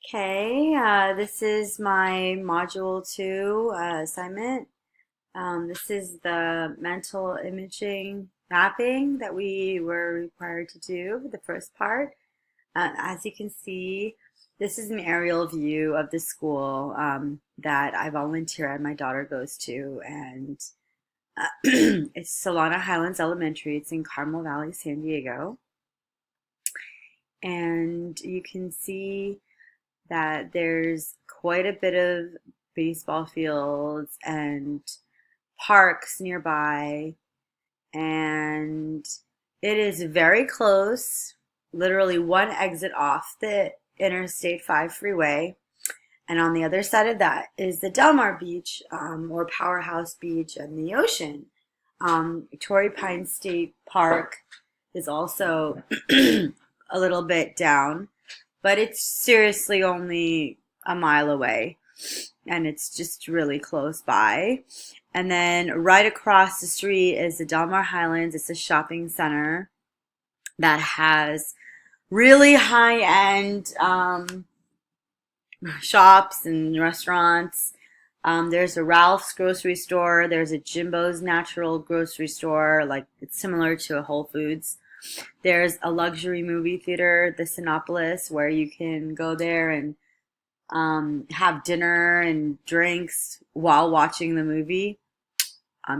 Okay, this is my Module 2 assignment. This is the mental imaging mapping that we were required to do, the first part. As you can see, this is an aerial view of the school that I volunteer and my daughter goes to, and it's Solana Highlands Elementary. It's in Carmel Valley, San Diego. And you can see that there's quite a bit of baseball fields and parks nearby, and it is very close, literally one exit off the Interstate 5 freeway. And on the other side of that is the Del Mar Beach, or Powerhouse Beach, and the ocean. Torrey Pines State Park is also a little bit down, but it's seriously only a mile away, and it's just really close by. And then right across the street is the Del Mar Highlands. It's a shopping center that has really high-end shops and restaurants. There's a Ralph's grocery store. There's a Jimbo's Natural grocery store, like it's similar to a Whole Foods. There's a luxury movie theater, the Sinopolis, where you can go there and have dinner and drinks while watching the movie.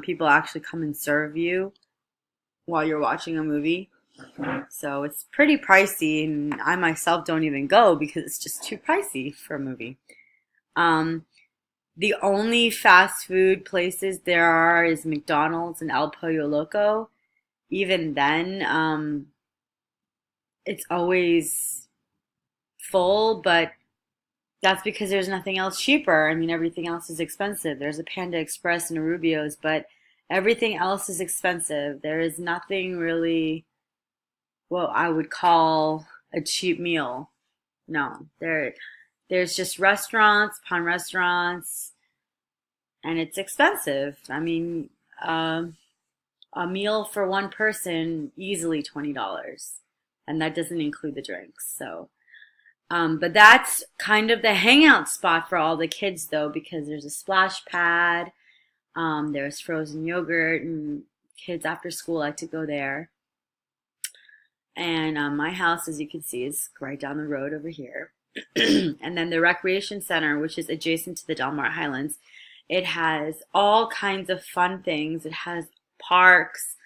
People actually come and serve you while you're watching a movie. So it's pretty pricey, and I myself don't even go because it's just too pricey for a movie. The only fast food places there are is McDonald's and El Pollo Loco. Even then, it's always full, but that's because there's nothing else cheaper. I mean, everything else is expensive. There's a Panda Express and a Rubio's, but everything else is expensive. There is nothing really what I would call a cheap meal. No, there's just restaurants upon restaurants, and it's expensive. I mean, a meal for one person, easily $20, and that doesn't include the drinks. So, but that's kind of the hangout spot for all the kids, though, because there's a splash pad, there's frozen yogurt, and kids after school like to go there. And my house, as you can see, is right down the road over here. And then the recreation center, which is adjacent to the Del Mar Highlands, it has all kinds of fun things. It has parks,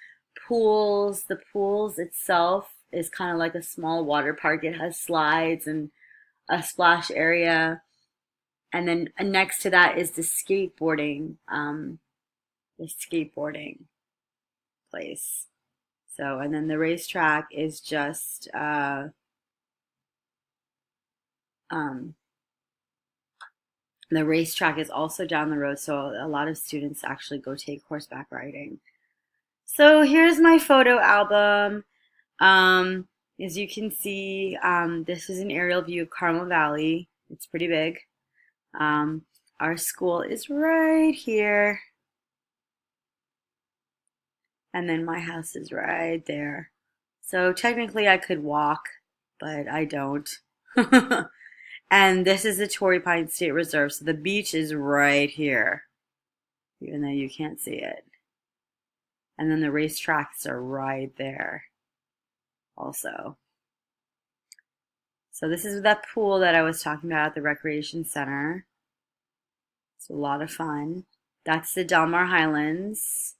pools. The pools itself is kind of like a small water park. It has slides and a splash area. And then next to that is the skateboarding place. So, and then the racetrack is just the racetrack is also down the road, so a lot of students actually go take horseback riding. So here's my photo album. As you can see, this is an aerial view of Carmel Valley. It's pretty big. Our school is right here. And then my house is right there. So technically I could walk, but I don't. And this is the Torrey Pines State Reserve, so the beach is right here, even though you can't see it. And then the racetracks are right there also. So this is that pool that I was talking about at the recreation center. It's a lot of fun. That's the Del Mar Highlands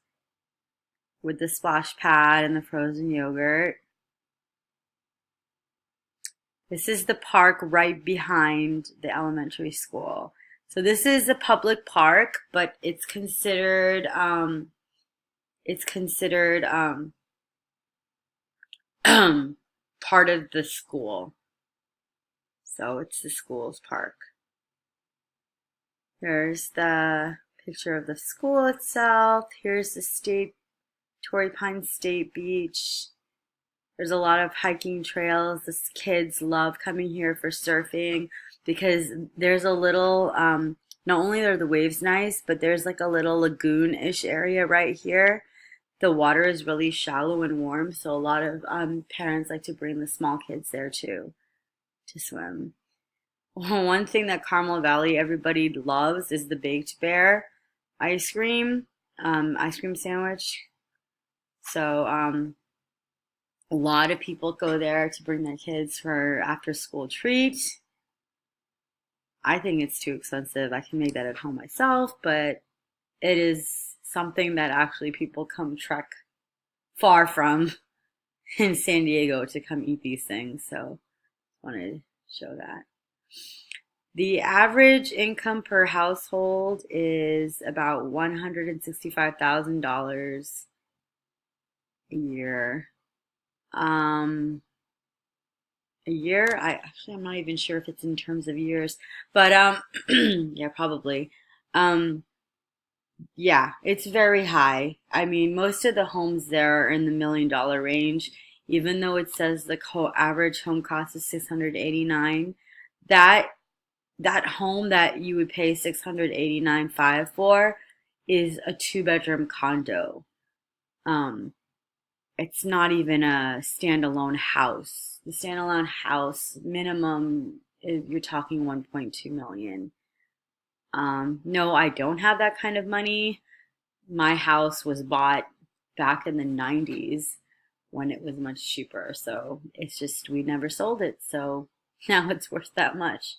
with the splash pad and the frozen yogurt. This is the park right behind the elementary school. So this is a public park, but it's considered part of the school. So it's the school's park. There's the picture of the school itself. Here's the Torrey Pines State Beach. There's a lot of hiking trails. The kids love coming here for surfing because there's a little, not only are the waves nice, but there's like a little lagoon-ish area right here. The water is really shallow and warm, so a lot of parents like to bring the small kids there too to swim. One thing that Carmel Valley everybody loves is the baked bear ice cream, ice cream sandwich. So a lot of people go there to bring their kids for after school treat. I think it's too expensive. I can make that at home myself, but it is something that actually people come trek far from in San Diego to come eat these things. So I wanted to show that. The average income per household is about $165,000 a year. Um, a year? I'm not even sure if it's in terms of years, but yeah, probably. Um, yeah, it's very high. I mean, most of the homes there are in the $1 million range, even though it says the average home cost is 689. That that home that you would pay 689.5 for is a two-bedroom condo. Um, it's not even a standalone house. The standalone house minimum is you're talking 1.2 million. No, I don't have that kind of money. My house was bought back in the 90s when it was much cheaper. So it's just we never sold it. So now it's worth that much.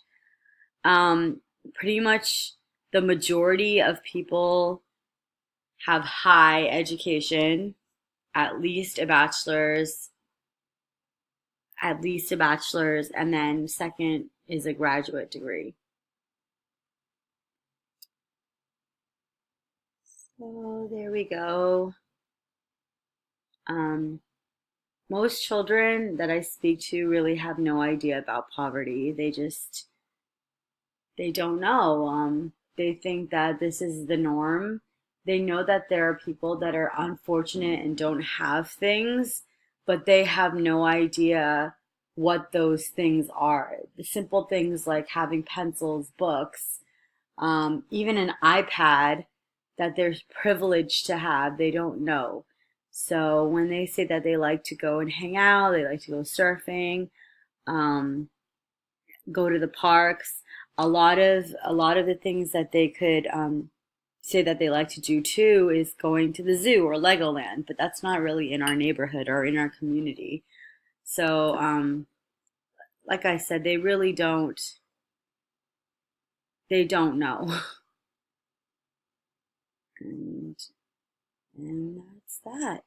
Um, Pretty much the majority of people have high education, at least a bachelor's, and then second is a graduate degree. So there we go. Um, Most children that I speak to really have no idea about poverty. They don't know. They think that this is the norm. They know that there are people that are unfortunate and don't have things, but they have no idea what those things are. The simple things like having pencils, books, even an iPad that they're privileged to have, they don't know. So when they say that they like to go and hang out, they like to go surfing, um, go to the parks. A lot of the things that they could say that they like to do too is going to the zoo or Legoland, but that's not really in our neighborhood or in our community. So, like I said, they really don't. They don't know, and and that's that.